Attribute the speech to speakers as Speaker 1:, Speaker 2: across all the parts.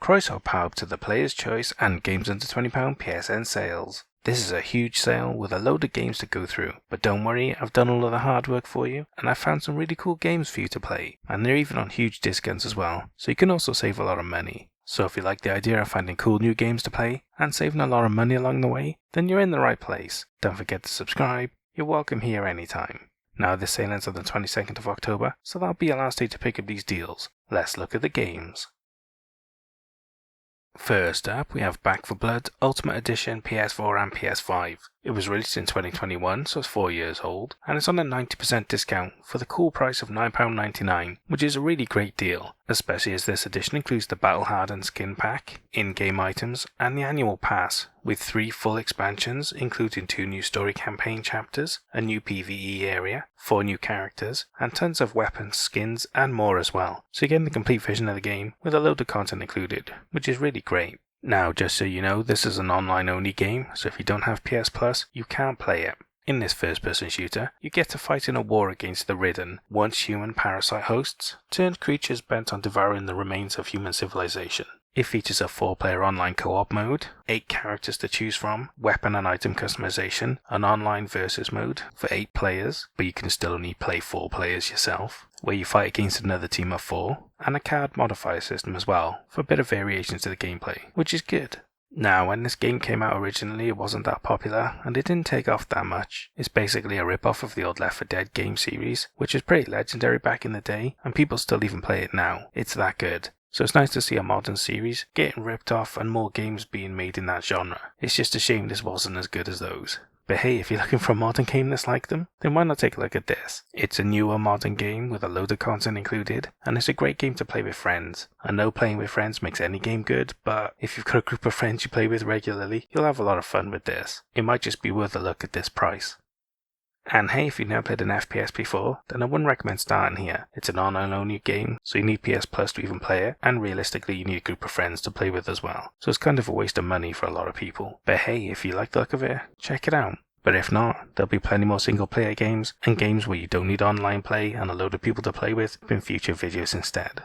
Speaker 1: Croissant power up to the player's choice and games under £20 PSN sales. This is a huge sale with a load of games to go through, but don't worry, I've done all of the hard work for you and I've found some really cool games for you to play, and they're even on huge discounts as well, so you can also save a lot of money. So if you like the idea of finding cool new games to play and saving a lot of money along the way, then you're in the right place. Don't forget to subscribe, you're welcome here anytime. Now this sale ends on the 22nd of October, so that'll be your last day to pick up these deals. Let's look at the games. First up, we have Back 4 Blood Ultimate Edition PS4 and PS5. It was released in 2021, so it's 4 years old, and it's on a 90% discount for the cool price of £9.99, which is a really great deal, especially as this edition includes the Battle Hardened skin pack, in-game items, and the annual pass, with 3 full expansions including 2 new story campaign chapters, a new PvE area, 4 new characters, and tons of weapons, skins, and more as well. So you're getting the complete version of the game with a load of content included, which is really great. Now, just so you know, this is an online-only game, so if you don't have PS Plus, you can't play it. In this first-person shooter, you get to fight in a war against the Ridden, once human parasite hosts, turned creatures bent on devouring the remains of human civilization. It features a 4-player online co-op mode, 8 characters to choose from, weapon and item customization, an online versus mode for 8 players, but you can still only play 4 players yourself, where you fight against another team of 4, and a card modifier system as well, for a bit of variation to the gameplay, which is good. Now, when this game came out originally, it wasn't that popular, and it didn't take off that much. It's basically a rip-off of the old Left 4 Dead game series, which was pretty legendary back in the day, and people still even play it now. It's that good. So it's nice to see a modern series getting ripped off and more games being made in that genre. It's just a shame this wasn't as good as those. But hey, if you're looking for a modern game that's like them, then why not take a look at this? It's a newer modern game with a load of content included, and it's a great game to play with friends. I know playing with friends makes any game good, but if you've got a group of friends you play with regularly, you'll have a lot of fun with this. It might just be worth a look at this price. And hey, if you've never played an FPS before, then I wouldn't recommend starting here. It's an online-only game, so you need PS Plus to even play it, and realistically you need a group of friends to play with as well. So it's kind of a waste of money for a lot of people. But hey, if you like the look of it, check it out. But if not, there'll be plenty more single-player games, and games where you don't need online play and a load of people to play with in future videos instead.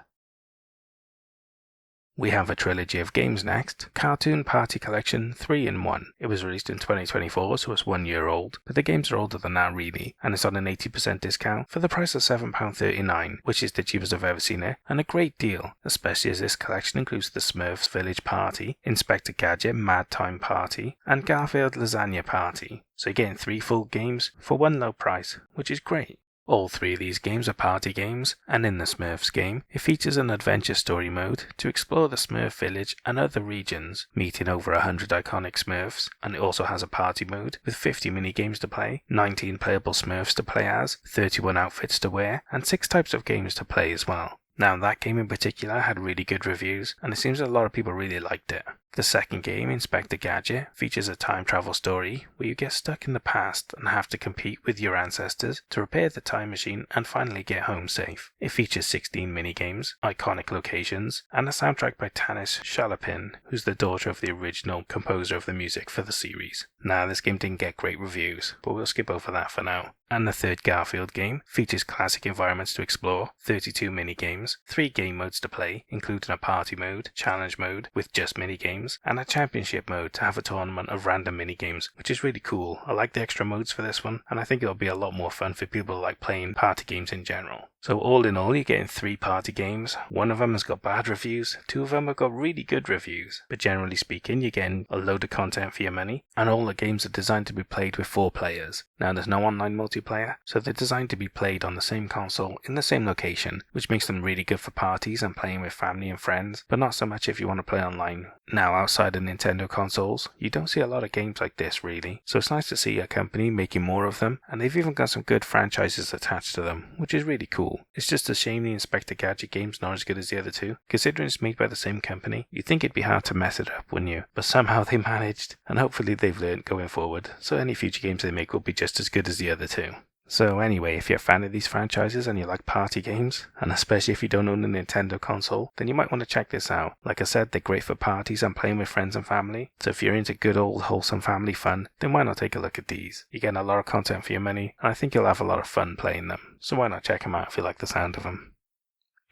Speaker 1: We have a trilogy of games next, Cartoon Party Collection 3-in-1. It was released in 2024, so it's 1 year old, but the games are older than that really, and it's on an 80% discount for the price of £7.39, which is the cheapest I've ever seen it, and a great deal, especially as this collection includes the Smurfs Village Party, Inspector Gadget Mad Time Party, and Garfield Lasagna Party. So you're getting 3 full games for one low price, which is great. All 3 of these games are party games, and in the Smurfs game, it features an adventure story mode to explore the Smurf village and other regions, meeting over 100 iconic Smurfs, and it also has a party mode with 50 mini-games to play, 19 playable Smurfs to play as, 31 outfits to wear, and 6 types of games to play as well. Now that game in particular had really good reviews, and it seems a lot of people really liked it. The second game, Inspector Gadget, features a time travel story where you get stuck in the past and have to compete with your ancestors to repair the time machine and finally get home safe. It features 16 minigames, iconic locations, and a soundtrack by Tanis Shalapin, who's the daughter of the original composer of the music for the series. Now this game didn't get great reviews, but we'll skip over that for now. And the third Garfield game features classic environments to explore, 32 minigames, 3 game modes to play, including a party mode, challenge mode with just minigames, and a championship mode to have a tournament of random minigames, which is really cool. I like the extra modes for this one, and I think it'll be a lot more fun for people who like playing party games in general. So all in all, you're getting 3 party games. 1 of them has got bad reviews, 2 of them have got really good reviews, but generally speaking, you're getting a load of content for your money, and all the games are designed to be played with 4 players. Now there's no online multiplayer, so they're designed to be played on the same console in the same location, which makes them really good for parties and playing with family and friends, but not so much if you want to play online. Now outside of Nintendo consoles, you don't see a lot of games like this really, so it's nice to see a company making more of them, and they've even got some good franchises attached to them, which is really cool. It's just a shame the Inspector Gadget game's not as good as the other 2. Considering it's made by the same company, you'd think it'd be hard to mess it up, wouldn't you? But somehow they managed, and hopefully they've learned going forward, so any future games they make will be just as good as the other 2. So anyway, if you're a fan of these franchises and you like party games, and especially if you don't own a Nintendo console, then you might want to check this out. Like I said, they're great for parties and playing with friends and family, so if you're into good old wholesome family fun, then why not take a look at these? You're getting a lot of content for your money, and I think you'll have a lot of fun playing them, so why not check them out if you like the sound of them.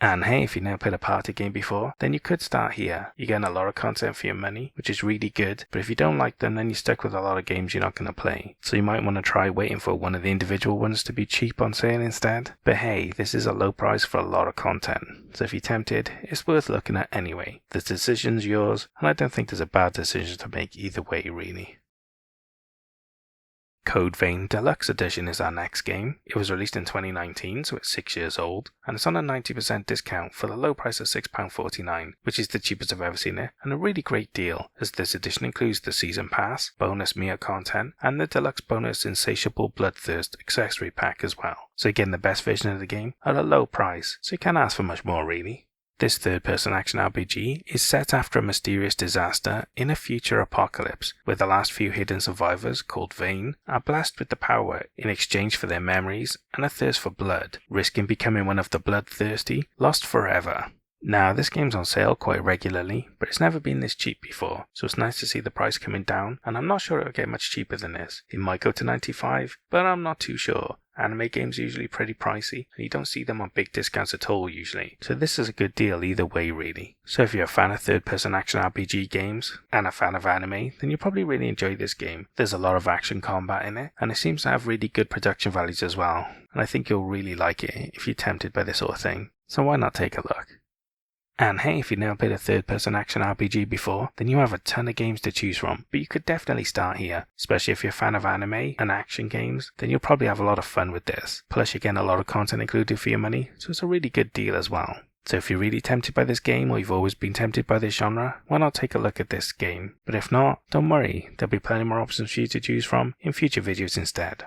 Speaker 1: And hey, if you've never played a party game before, then you could start here. You're getting a lot of content for your money, which is really good, but if you don't like them, then you're stuck with a lot of games you're not going to play. So you might want to try waiting for one of the individual ones to be cheap on sale instead. But hey, this is a low price for a lot of content, so if you're tempted, it's worth looking at anyway. The decision's yours, and I don't think there's a bad decision to make either way really. Code Vein Deluxe Edition is our next game. It was released in 2019, so it's 6 years old, and it's on a 90% discount for the low price of £6.49, which is the cheapest I've ever seen it, and a really great deal, as this edition includes the Season Pass, bonus Mia content, and the deluxe bonus Insatiable Bloodthirst accessory pack as well. So again, the best version of the game at a low price, so you can't ask for much more really. This third-person action RPG is set after a mysterious disaster in a future apocalypse, where the last few hidden survivors, called Vein, are blessed with the power in exchange for their memories and a thirst for blood, risking becoming one of the bloodthirsty, lost forever. Now, this game's on sale quite regularly, but it's never been this cheap before, so it's nice to see the price coming down, and I'm not sure it'll get much cheaper than this. It might go to $95, but I'm not too sure. Anime games are usually pretty pricey, and you don't see them on big discounts at all usually, so this is a good deal either way really. So if you're a fan of third-person action RPG games, and a fan of anime, then you'll probably really enjoy this game. There's a lot of action combat in it, and it seems to have really good production values as well, and I think you'll really like it if you're tempted by this sort of thing, so why not take a look? And hey, if you've never played a third-person action RPG before, then you have a ton of games to choose from, but you could definitely start here, especially if you're a fan of anime and action games, then you'll probably have a lot of fun with this. Plus you're getting a lot of content included for your money, so it's a really good deal as well. So if you're really tempted by this game, or you've always been tempted by this genre, why not take a look at this game? But if not, don't worry, there'll be plenty more options for you to choose from in future videos instead.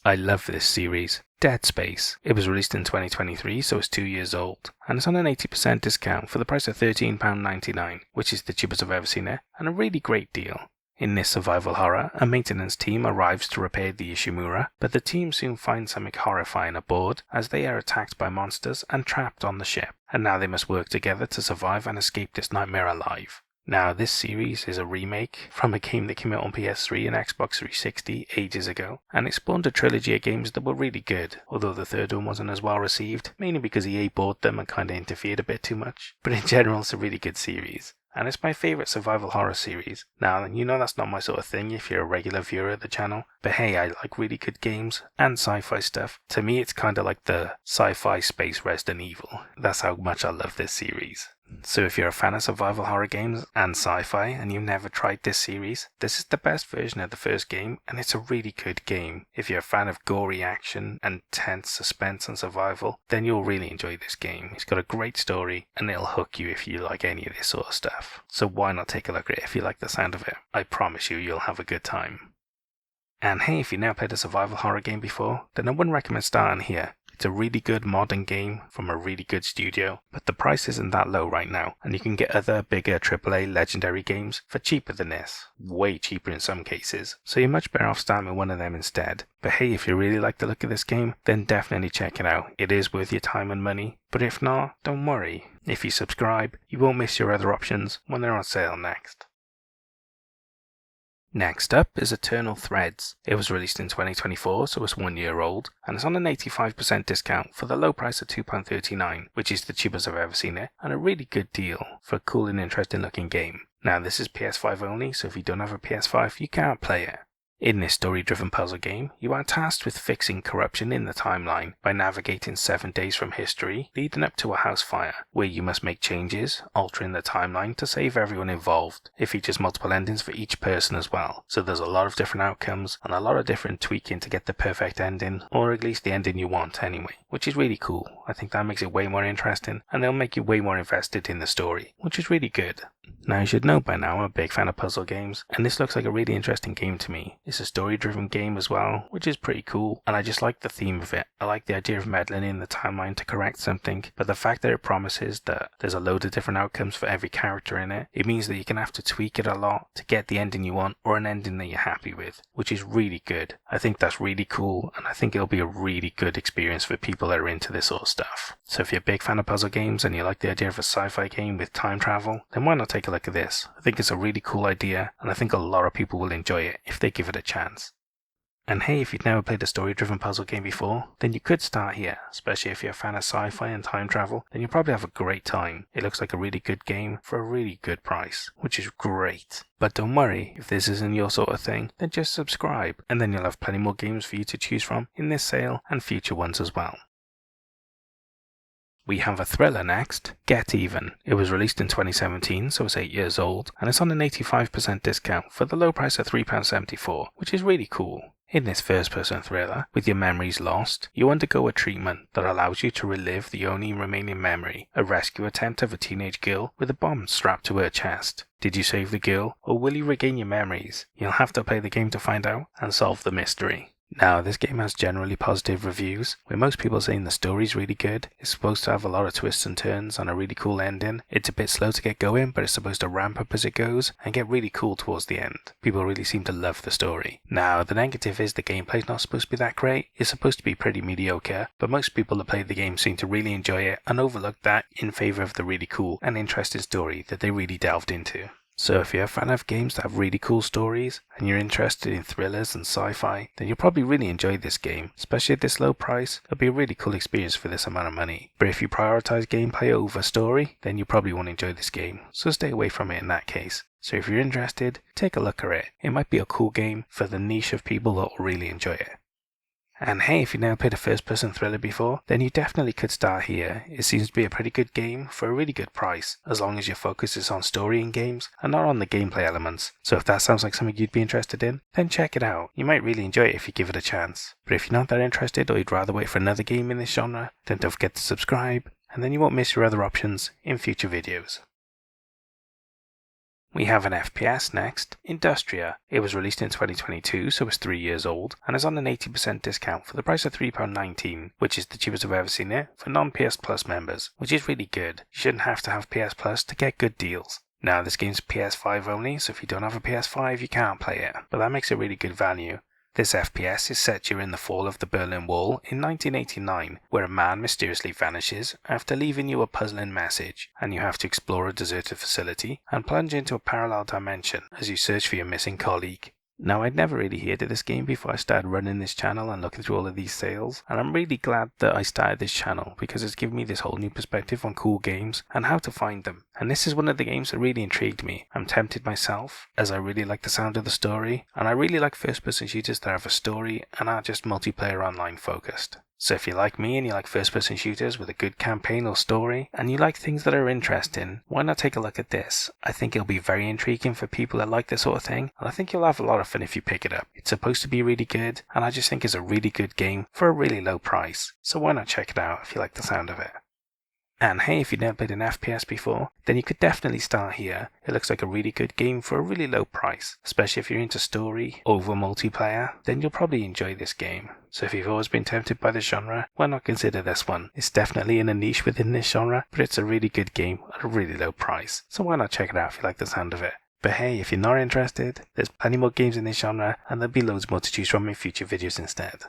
Speaker 1: I love this series. Dead Space. It was released in 2023, so it's 2 years old, and it's on an 80% discount for the price of £13.99, which is the cheapest I've ever seen it, and a really great deal. In this survival horror, a maintenance team arrives to repair the Ishimura, but the team soon finds something horrifying aboard as they are attacked by monsters and trapped on the ship, and now they must work together to survive and escape this nightmare alive. Now, this series is a remake from a game that came out on PS3 and Xbox 360 ages ago, and it spawned a trilogy of games that were really good, although the third one wasn't as well received, mainly because EA bought them and kinda interfered a bit too much. But in general, it's a really good series, and it's my favourite survival horror series. Now, you know that's not my sort of thing if you're a regular viewer of the channel, but hey, I like really good games and sci-fi stuff. To me, it's kinda like the sci-fi space Resident Evil. That's how much I love this series. So if you're a fan of survival horror games and sci-fi and you've never tried this series, this is the best version of the first game, and it's a really good game. If you're a fan of gory action and tense suspense and survival, then you'll really enjoy this game. It's got a great story and it'll hook you if you like any of this sort of stuff. So why not take a look at it if you like the sound of it? I promise you'll have a good time. And hey, if you've never played a survival horror game before, then I wouldn't recommend starting here. It's a really good modern game from a really good studio, but the price isn't that low right now, and you can get other bigger AAA legendary games for cheaper than this, way cheaper in some cases, so you're much better off starting with one of them instead. But hey, if you really like the look of this game, then definitely check it out. It is worth your time and money, but if not, don't worry. If you subscribe, you won't miss your other options when they're on sale next. Next up is Eternal Threads. It was released in 2024, so it's 1 year old, and it's on an 85% discount for the low price of £2.39, which is the cheapest I've ever seen it, and a really good deal for a cool and interesting looking game. Now this is PS5 only, so if you don't have a PS5, you can't play it. In this story-driven puzzle game, you are tasked with fixing corruption in the timeline by navigating 7 days from history leading up to a house fire, where you must make changes, altering the timeline to save everyone involved. It features multiple endings for each person as well, so there's a lot of different outcomes and a lot of different tweaking to get the perfect ending, or at least the ending you want anyway, which is really cool. I think that makes it way more interesting, and it'll make you way more invested in the story, which is really good. Now you should know by now I'm a big fan of puzzle games, and this looks like a really interesting game to me. It's a story-driven game as well, which is pretty cool, and I just like the theme of it. I like the idea of meddling in the timeline to correct something, but the fact that it promises that there's a load of different outcomes for every character in it, it means that you're going to have to tweak it a lot to get the ending you want, or an ending that you're happy with, which is really good. I think that's really cool, and I think it'll be a really good experience for people that are into this sort of stuff. So if you're a big fan of puzzle games and you like the idea of a sci-fi game with time travel, then why not take a look at this? I think it's a really cool idea, and I think a lot of people will enjoy it if they give it a chance. And hey, if you've never played a story-driven puzzle game before, then you could start here, especially if you're a fan of sci-fi and time travel, then you'll probably have a great time. It looks like a really good game for a really good price, which is great. But don't worry, if this isn't your sort of thing, then just subscribe, and then you'll have plenty more games for you to choose from in this sale and future ones as well. We have a thriller next, Get Even. It was released in 2017, so it's 8 years old, and it's on an 85% discount for the low price of £3.74, which is really cool. In this first-person thriller, with your memories lost, you undergo a treatment that allows you to relive the only remaining memory, a rescue attempt of a teenage girl with a bomb strapped to her chest. Did you save the girl, or will you regain your memories? You'll have to play the game to find out and solve the mystery. Now, this game has generally positive reviews, with most people saying the story's really good, it's supposed to have a lot of twists and turns and a really cool ending. It's a bit slow to get going, but it's supposed to ramp up as it goes and get really cool towards the end. People really seem to love the story. Now, the negative is the gameplay's not supposed to be that great, it's supposed to be pretty mediocre, but most people that play the game seem to really enjoy it and overlook that in favour of the really cool and interesting story that they really delved into. So if you're a fan of games that have really cool stories, and you're interested in thrillers and sci-fi, then you'll probably really enjoy this game, especially at this low price. It'll be a really cool experience for this amount of money. But if you prioritize gameplay over story, then you probably won't enjoy this game, so stay away from it in that case. So if you're interested, take a look at it. It might be a cool game for the niche of people that will really enjoy it. And hey, if you've never played a first-person thriller before, then you definitely could start here. It seems to be a pretty good game for a really good price, as long as your focus is on story in games and not on the gameplay elements. So if that sounds like something you'd be interested in, then check it out. You might really enjoy it if you give it a chance. But if you're not that interested, or you'd rather wait for another game in this genre, then don't forget to subscribe, and then you won't miss your other options in future videos. We have an FPS next, Industria. It was released in 2022, so it's 3 years old, and is on an 80% discount for the price of £3.19, which is the cheapest I've ever seen it for non-PS Plus members, which is really good. You shouldn't have to have PS Plus to get good deals. Now, this game's PS5 only, so if you don't have a PS5, you can't play it, but that makes it really good value. This FPS is set during the fall of the Berlin Wall in 1989, where a man mysteriously vanishes after leaving you a puzzling message, and you have to explore a deserted facility and plunge into a parallel dimension as you search for your missing colleague. Now, I'd never really heard of this game before I started running this channel and looking through all of these sales, and I'm really glad that I started this channel because it's given me this whole new perspective on cool games and how to find them. And this is one of the games that really intrigued me. I'm tempted myself, as I really like the sound of the story, and I really like first-person shooters that have a story and aren't just multiplayer online focused. So if you're like me and you like first-person shooters with a good campaign or story, and you like things that are interesting, why not take a look at this? I think it'll be very intriguing for people that like this sort of thing, and I think you'll have a lot of fun if you pick it up. It's supposed to be really good, and I just think it's a really good game for a really low price. So why not check it out if you like the sound of it? And hey, if you've never played an FPS before, then you could definitely start here. It looks like a really good game for a really low price, especially if you're into story over multiplayer, then you'll probably enjoy this game. So if you've always been tempted by this genre, why not consider this one? It's definitely in a niche within this genre, but it's a really good game at a really low price. So why not check it out if you like the sound of it? But hey, if you're not interested, there's plenty more games in this genre, and there'll be loads more to choose from in future videos instead.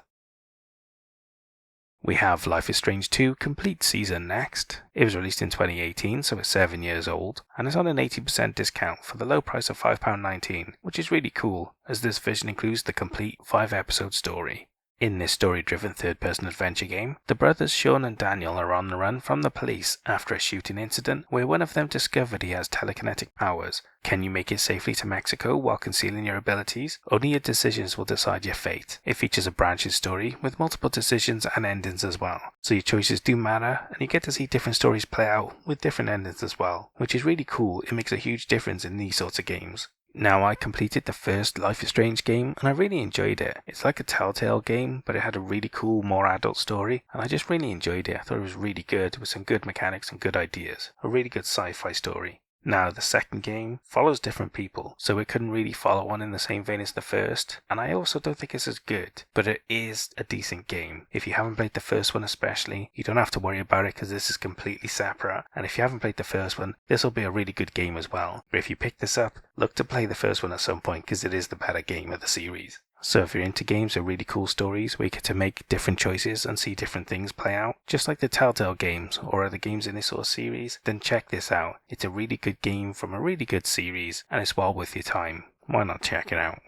Speaker 1: We have Life is Strange 2 Complete Season next. It was released in 2018, so it's 7 years old, and is on an 80% discount for the low price of £5.19, which is really cool, as this version includes the complete 5-episode story. In this story-driven third-person adventure game, the brothers Sean and Daniel are on the run from the police after a shooting incident where one of them discovered he has telekinetic powers. Can you make it safely to Mexico while concealing your abilities? Only your decisions will decide your fate. It features a branching story with multiple decisions and endings as well. So your choices do matter, and you get to see different stories play out with different endings as well, which is really cool. It makes a huge difference in these sorts of games. Now, I completed the first Life is Strange game, and I really enjoyed it. It's like a Telltale game, but it had a really cool, more adult story, and I just really enjoyed it. I thought it was really good, with some good mechanics and good ideas. A really good sci-fi story. Now, the second game follows different people, so it couldn't really follow on in the same vein as the first, and I also don't think it's as good, but it is a decent game. If you haven't played the first one especially, you don't have to worry about it because this is completely separate, and if you haven't played the first one, this will be a really good game as well. But if you pick this up, look to play the first one at some point because it is the better game of the series. So if you're into games with really cool stories where you get to make different choices and see different things play out, just like the Telltale games or other games in this sort of series, then check this out. It's a really good game from a really good series, and it's well worth your time. Why not check it out?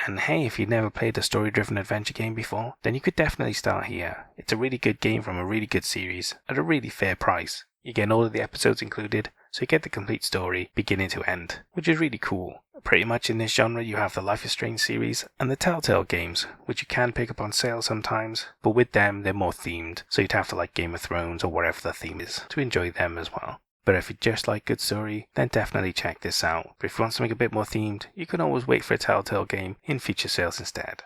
Speaker 1: And hey, if you've never played a story-driven adventure game before, then you could definitely start here. It's a really good game from a really good series at a really fair price. You get all of the episodes included, so you get the complete story, beginning to end, which is really cool. Pretty much in this genre you have the Life is Strange series and the Telltale games, which you can pick up on sale sometimes, but with them they're more themed, so you'd have to like Game of Thrones or whatever the theme is to enjoy them as well. But if you just like good story, then definitely check this out. But if you want something a bit more themed, you can always wait for a Telltale game in future sales instead.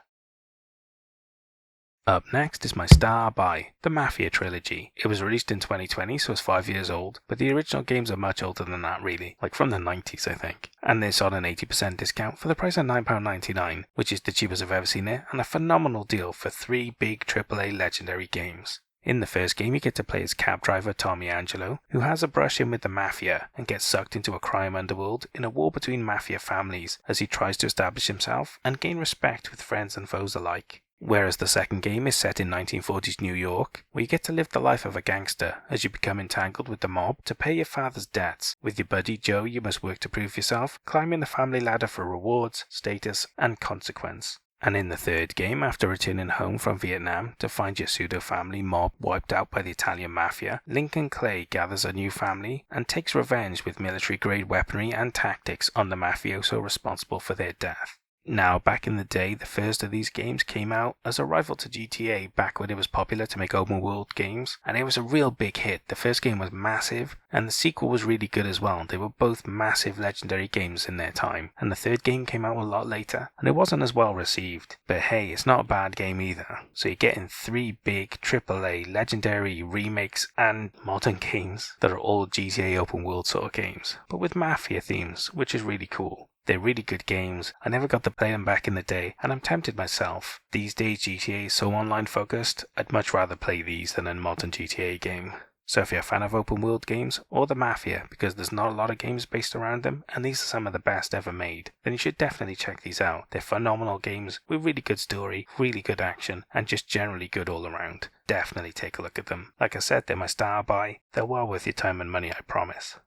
Speaker 1: Up next is my star buy, the Mafia trilogy. It was released in 2020, so it's 5 years old, but the original games are much older than that really, like from the 90s I think. And this on an 80% discount for the price of £9.99, which is the cheapest I've ever seen it, and a phenomenal deal for 3 big AAA legendary games. In the first game you get to play as cab driver Tommy Angelo, who has a brush in with the Mafia and gets sucked into a crime underworld in a war between Mafia families as he tries to establish himself and gain respect with friends and foes alike. Whereas the second game is set in 1940s New York, where you get to live the life of a gangster as you become entangled with the mob to pay your father's debts. With your buddy Joe you must work to prove yourself, climbing the family ladder for rewards, status and consequence. And in the third game, after returning home from Vietnam to find your pseudo-family mob wiped out by the Italian Mafia, Lincoln Clay gathers a new family and takes revenge with military-grade weaponry and tactics on the mafioso responsible for their death. Now, back in the day, the first of these games came out as a rival to GTA back when it was popular to make open world games, and it was a real big hit. The first game was massive, and the sequel was really good as well. They were both massive legendary games in their time, and the third game came out a lot later, and it wasn't as well received. But hey, it's not a bad game either. So you're getting 3 big AAA legendary remakes and modern games that are all GTA open world sort of games, but with Mafia themes, which is really cool. They're really good games. I never got to play them back in the day, and I'm tempted myself. These days GTA is so online focused, I'd much rather play these than a modern GTA game. So if you're a fan of open world games, or the Mafia, because there's not a lot of games based around them, and these are some of the best ever made, then you should definitely check these out. They're phenomenal games with really good story, really good action, and just generally good all around. Definitely take a look at them. Like I said, they're my star buy. They're well worth your time and money, I promise.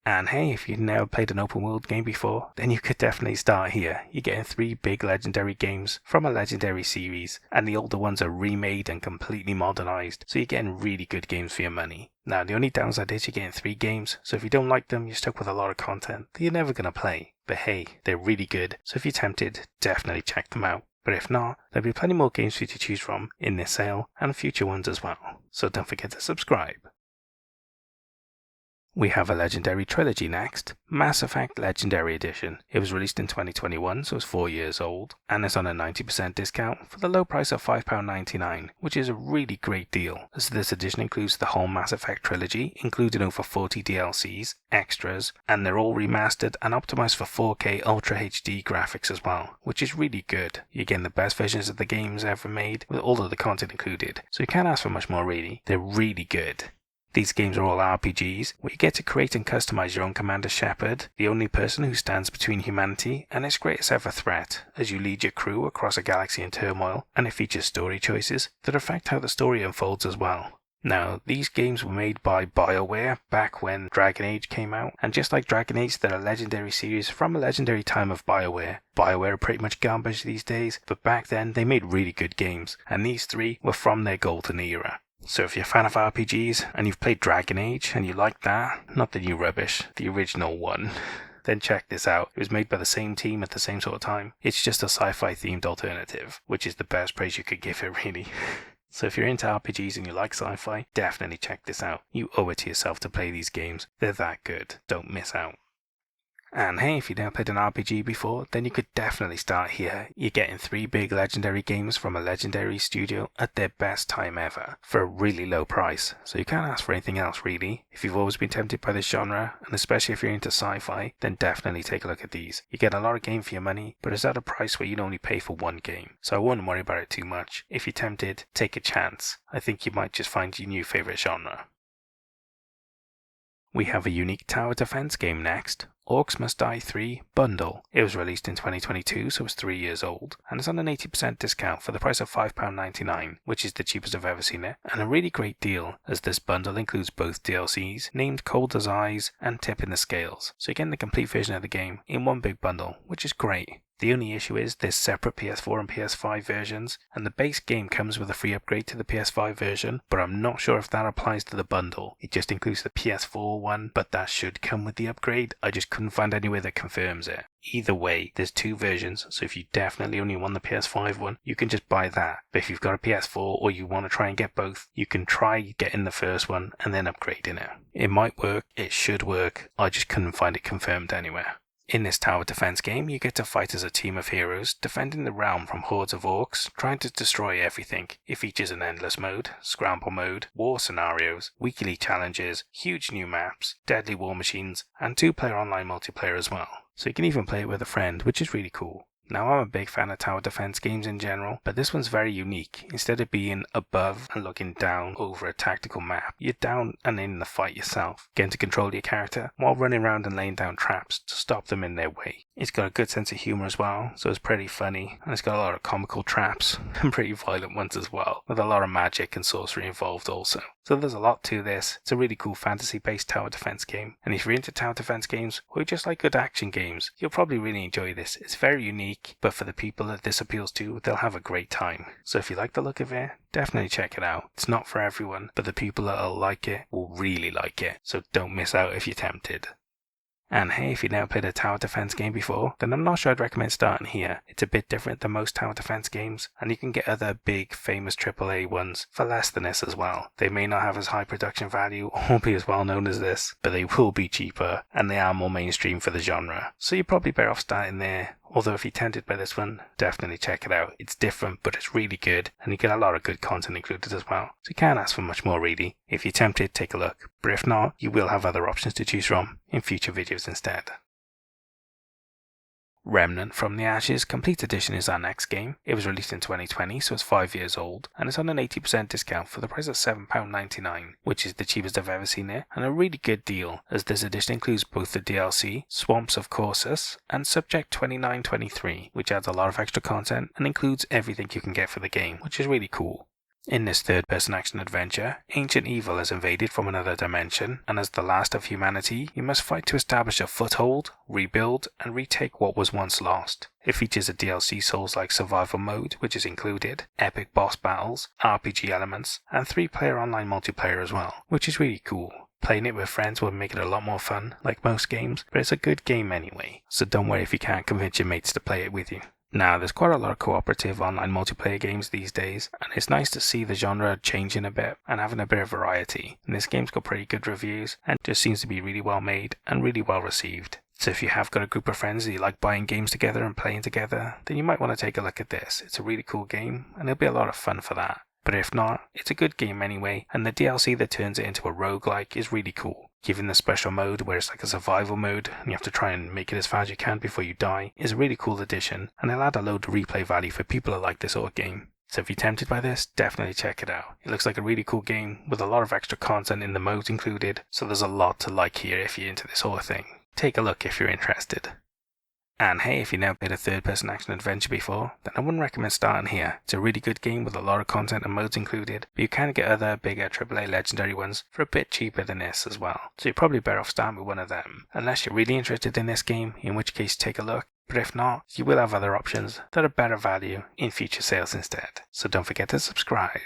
Speaker 1: And hey, if you've never played an open world game before, then you could definitely start here. You're getting 3 big legendary games from a legendary series, and the older ones are remade and completely modernized, so you're getting really good games for your money. Now, the only downside is you're getting 3 games, so if you don't like them, you're stuck with a lot of content that you're never going to play. But hey, they're really good, so if you're tempted, definitely check them out. But if not, there'll be plenty more games for you to choose from in this sale, and future ones as well. So don't forget to subscribe. We have a Legendary Trilogy next, Mass Effect Legendary Edition. It was released in 2021, so it's 4 years old, and it's on a 90% discount for the low price of £5.99, which is a really great deal, as this edition includes the whole Mass Effect trilogy, including over 40 DLCs, extras, and they're all remastered and optimized for 4K Ultra HD graphics as well, which is really good. You're getting the best versions of the games ever made, with all of the content included, so you can't ask for much more really. They're really good. These games are all RPGs, where you get to create and customize your own Commander Shepard, the only person who stands between humanity and its greatest ever threat, as you lead your crew across a galaxy in turmoil, and it features story choices that affect how the story unfolds as well. Now, these games were made by BioWare back when Dragon Age came out, and just like Dragon Age, they're a legendary series from a legendary time of BioWare. BioWare are pretty much garbage these days, but back then they made really good games, and these 3 were from their golden era. So if you're a fan of RPGs, and you've played Dragon Age, and you like that, not the new rubbish, the original one, then check this out. It was made by the same team at the same sort of time. It's just a sci-fi themed alternative, which is the best praise you could give it really. So if you're into RPGs and you like sci-fi, definitely check this out. You owe it to yourself to play these games. They're that good. Don't miss out. And hey, if you've never played an RPG before, then you could definitely start here. You're getting 3 big legendary games from a legendary studio at their best time ever, for a really low price, so you can't ask for anything else really. If you've always been tempted by this genre, and especially if you're into sci-fi, then definitely take a look at these. You get a lot of game for your money, but it's at a price where you'd only pay for 1 game, so I wouldn't worry about it too much. If you're tempted, take a chance. I think you might just find your new favourite genre. We have a unique tower defense game next, Orcs Must Die 3 Bundle. It was released in 2022, so it's 3 years old, and it's on an 80% discount for the price of £5.99, which is the cheapest I've ever seen it, and a really great deal as this bundle includes both DLCs, named Cold as Ice and Tip in the Scales, so you're getting the complete version of the game in one big bundle, which is great. The only issue is there's separate PS4 and PS5 versions, and the base game comes with a free upgrade to the PS5 version, but I'm not sure if that applies to the bundle. It just includes the PS4 one, but that should come with the upgrade. I just couldn't find anywhere that confirms it. Either way, there's two versions, so if you definitely only want the PS5 one, you can just buy that. But if you've got a PS4 or you want to try and get both, you can try getting the first one and then upgrading it. It might work, it should work, I just couldn't find it confirmed anywhere. In this tower defense game, you get to fight as a team of heroes, defending the realm from hordes of orcs, trying to destroy everything. It features an endless mode, scramble mode, war scenarios, weekly challenges, huge new maps, deadly war machines, and 2-player online multiplayer as well. So you can even play it with a friend, which is really cool. Now, I'm a big fan of tower defense games in general, but this one's very unique. Instead of being above and looking down over a tactical map, you're down and in the fight yourself, getting to control your character while running around and laying down traps to stop them in their way. It's got a good sense of humour as well, so it's pretty funny, and it's got a lot of comical traps and pretty violent ones as well, with a lot of magic and sorcery involved also. So there's a lot to this. It's a really cool fantasy-based tower defense game, and if you're into tower defense games or you just like good action games, you'll probably really enjoy this. It's very unique, but for the people that this appeals to, they'll have a great time. So if you like the look of it, definitely check it out. It's not for everyone, but the people that'll like it will really like it, so don't miss out if you're tempted. And hey, if you've never played a tower defense game before, then I'm not sure I'd recommend starting here. It's a bit different than most tower defense games, and you can get other big famous AAA ones for less than this as well. They may not have as high production value or be as well known as this, but they will be cheaper, and they are more mainstream for the genre. So you're probably better off starting there. Although if you're tempted by this one, definitely check it out. It's different, but it's really good, and you get a lot of good content included as well. So you can't ask for much more really. If you're tempted, take a look. But if not, you will have other options to choose from in future videos instead. Remnant from the Ashes Complete Edition is our next game. It was released in 2020, so it's 5 years old, and it's on an 80% discount for the price of £7.99, which is the cheapest I've ever seen it, and a really good deal, as this edition includes both the DLC, Swamps of Corsus, and Subject 2923, which adds a lot of extra content and includes everything you can get for the game, which is really cool. In this third-person action adventure, ancient evil has invaded from another dimension, and as the last of humanity, you must fight to establish a foothold, rebuild, and retake what was once lost. It features a DLC Souls-like survival mode, which is included, epic boss battles, RPG elements, and 3-player online multiplayer as well, which is really cool. Playing it with friends will make it a lot more fun, like most games, but it's a good game anyway, so don't worry if you can't convince your mates to play it with you. Now, there's quite a lot of cooperative online multiplayer games these days, and it's nice to see the genre changing a bit and having a bit of variety. And this game's got pretty good reviews and just seems to be really well made and really well received. So if you have got a group of friends that you like buying games together and playing together, then you might want to take a look at this. It's a really cool game, and it'll be a lot of fun for that. But if not, it's a good game anyway, and the DLC that turns it into a roguelike is really cool. Given the special mode, where it's like a survival mode, and you have to try and make it as far as you can before you die, is a really cool addition, and it'll add a load of replay value for people that like this sort of game. So if you're tempted by this, definitely check it out. It looks like a really cool game, with a lot of extra content in the modes included, so there's a lot to like here if you're into this sort of thing. Take a look if you're interested. And hey, if you've never played a third-person action adventure before, then I wouldn't recommend starting here. It's a really good game with a lot of content and modes included, but you can get other bigger AAA legendary ones for a bit cheaper than this as well. So you're probably better off starting with one of them, unless you're really interested in this game, in which case take a look. But if not, you will have other options that are better value in future sales instead. So don't forget to subscribe.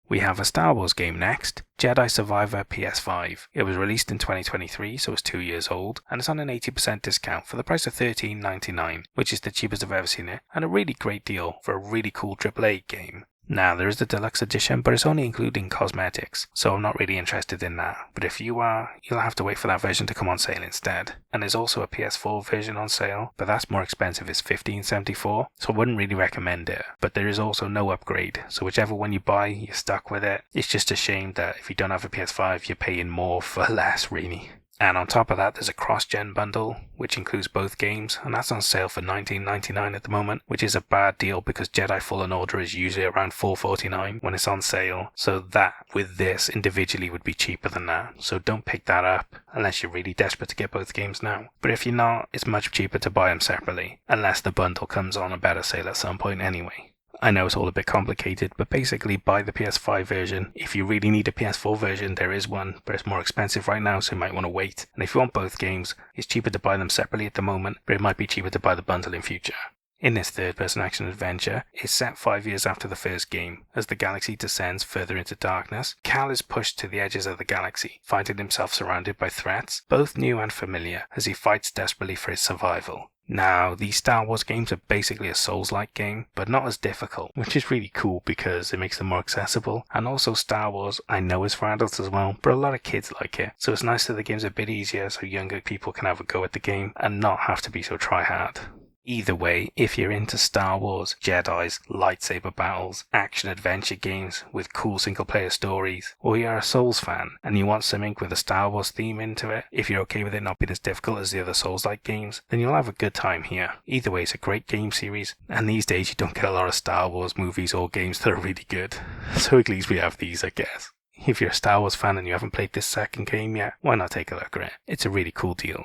Speaker 1: We have a Star Wars game next, Jedi Survivor PS5. It was released in 2023, so it's 2 years old, and it's on an 80% discount for the price of $13.99, which is the cheapest I've ever seen it, and a really great deal for a really cool AAA game. Now, there is the deluxe edition, but it's only including cosmetics, so I'm not really interested in that. But if you are, you'll have to wait for that version to come on sale instead. And there's also a PS4 version on sale, but that's more expensive, it's $15.74, so I wouldn't really recommend it. But there is also no upgrade, so whichever one you buy, you're stuck with it. It's just a shame that if you don't have a PS5, you're paying more for less, really. And on top of that, there's a cross-gen bundle, which includes both games, and that's on sale for $19.99 at the moment, which is a bad deal because Jedi Fallen Order is usually around $4.49 when it's on sale, so that with this individually would be cheaper than that, so don't pick that up unless you're really desperate to get both games now. But if you're not, it's much cheaper to buy them separately, unless the bundle comes on a better sale at some point anyway. I know it's all a bit complicated, but basically buy the PS5 version. If you really need a PS4 version, there is one, but it's more expensive right now, so you might want to wait. And if you want both games, it's cheaper to buy them separately at the moment, but it might be cheaper to buy the bundle in future. In this third-person action adventure, it's set 5 years after the first game. As the galaxy descends further into darkness, Cal is pushed to the edges of the galaxy, finding himself surrounded by threats, both new and familiar, as he fights desperately for his survival. Now, these Star Wars games are basically a Souls-like game, but not as difficult, which is really cool because it makes them more accessible. And also Star Wars, I know is for adults as well, but a lot of kids like it. So it's nice that the game's a bit easier so younger people can have a go at the game and not have to be so try-hard. Either way, if you're into Star Wars, Jedis, lightsaber battles, action-adventure games with cool single-player stories, or you're a Souls fan and you want something with a Star Wars theme into it, if you're okay with it not being as difficult as the other Souls-like games, then you'll have a good time here. Either way, it's a great game series, and these days you don't get a lot of Star Wars movies or games that are really good. So at least we have these, I guess. If you're a Star Wars fan and you haven't played this second game yet, why not take a look at it? It's a really cool deal.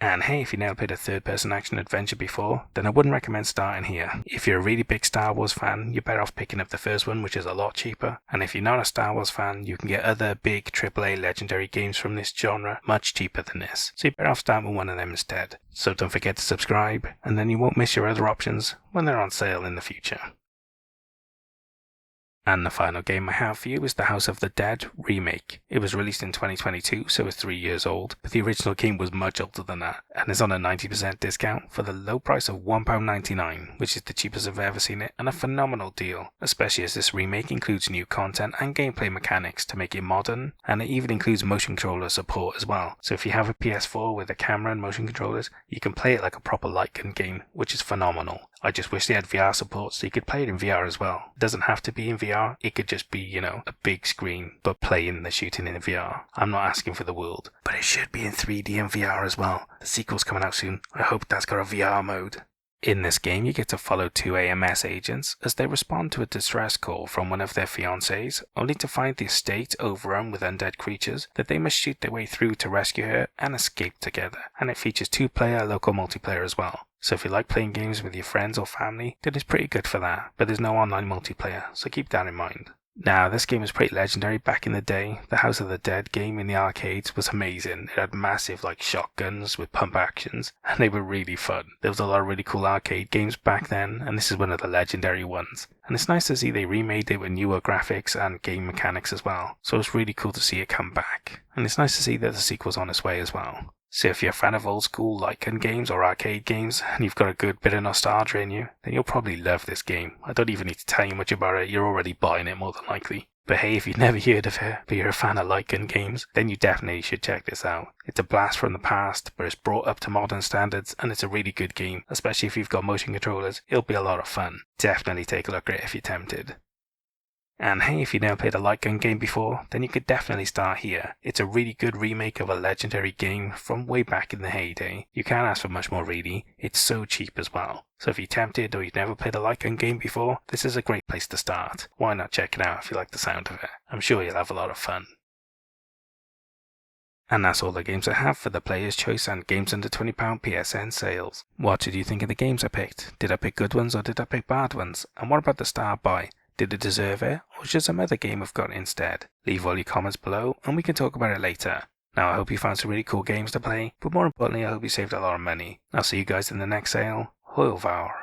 Speaker 1: And hey, if you've never played a third-person action adventure before, then I wouldn't recommend starting here. If you're a really big Star Wars fan, you're better off picking up the first one, which is a lot cheaper. And if you're not a Star Wars fan, you can get other big AAA legendary games from this genre much cheaper than this. So you're better off starting with one of them instead. So don't forget to subscribe, and then you won't miss your other options when they're on sale in the future. And the final game I have for you is the House of the Dead remake. It was released in 2022, so it's 3 years old, but the original game was much older than that, and is on a 90% discount for the low price of £1.99, which is the cheapest I've ever seen it, and a phenomenal deal, especially as this remake includes new content and gameplay mechanics to make it modern, and it even includes motion controller support as well. So if you have a PS4 with a camera and motion controllers, you can play it like a proper light gun game, which is phenomenal. I just wish they had VR support so you could play it in VR as well. It doesn't have to be in VR, it could just be, a big screen, but playing the shooting in VR. I'm not asking for the world, but it should be in 3D and VR as well. The sequel's coming out soon. I hope that's got a VR mode. In this game, you get to follow two AMS agents as they respond to a distress call from one of their fiancées, only to find the estate overrun with undead creatures that they must shoot their way through to rescue her and escape together. And it features 2-player local multiplayer as well. So if you like playing games with your friends or family, then it's pretty good for that, but there's no online multiplayer, so keep that in mind. Now, this game was pretty legendary back in the day. The House of the Dead game in the arcades was amazing. It had massive shotguns with pump actions, and they were really fun. There was a lot of really cool arcade games back then, and this is one of the legendary ones. And it's nice to see they remade it with newer graphics and game mechanics as well, so it's really cool to see it come back. And it's nice to see that the sequel's on its way as well. So if you're a fan of old school light gun games or arcade games, and you've got a good bit of nostalgia in you, then you'll probably love this game. I don't even need to tell you much about it, you're already buying it more than likely. But hey, if you've never heard of it, but you're a fan of light gun games, then you definitely should check this out. It's a blast from the past, but it's brought up to modern standards, and it's a really good game, especially if you've got motion controllers. It'll be a lot of fun. Definitely take a look at it if you're tempted. And hey, if you've never played a light gun game before, then you could definitely start here. It's a really good remake of a legendary game from way back in the heyday. You can't ask for much more really, it's so cheap as well. So if you're tempted or you've never played a light gun game before, this is a great place to start. Why not check it out if you like the sound of it? I'm sure you'll have a lot of fun. And that's all the games I have for the Player's Choice and Games Under £20 PSN sales. What did you think of the games I picked? Did I pick good ones or did I pick bad ones? And what about the star buy? Did it deserve it, or should some other game have got it instead? Leave all your comments below, and we can talk about it later. Now, I hope you found some really cool games to play, but more importantly, I hope you saved a lot of money. I'll see you guys in the next sale. Hoil Vour.